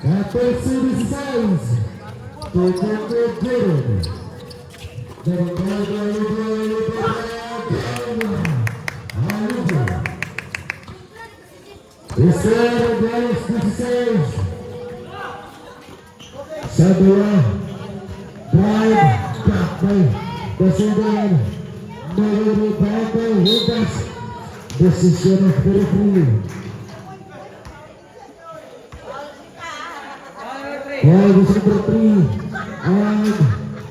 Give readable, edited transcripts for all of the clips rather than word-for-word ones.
14 16. Sa dua, drive, takbay, kasudan, nagulipatay, hudas, desisyon ng referee. Number 3 and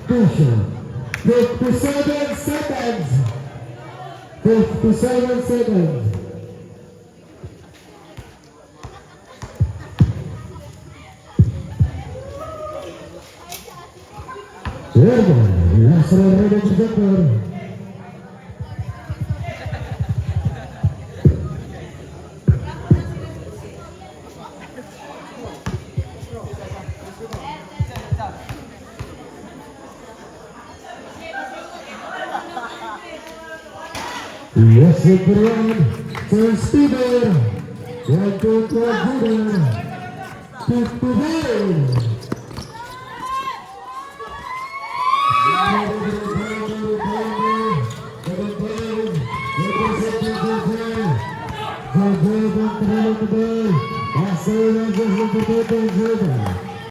Tusha. 57 seconds. 57 seconds. Last round of the quarter. Yes, Brian, for Steven, 1 2 3 50.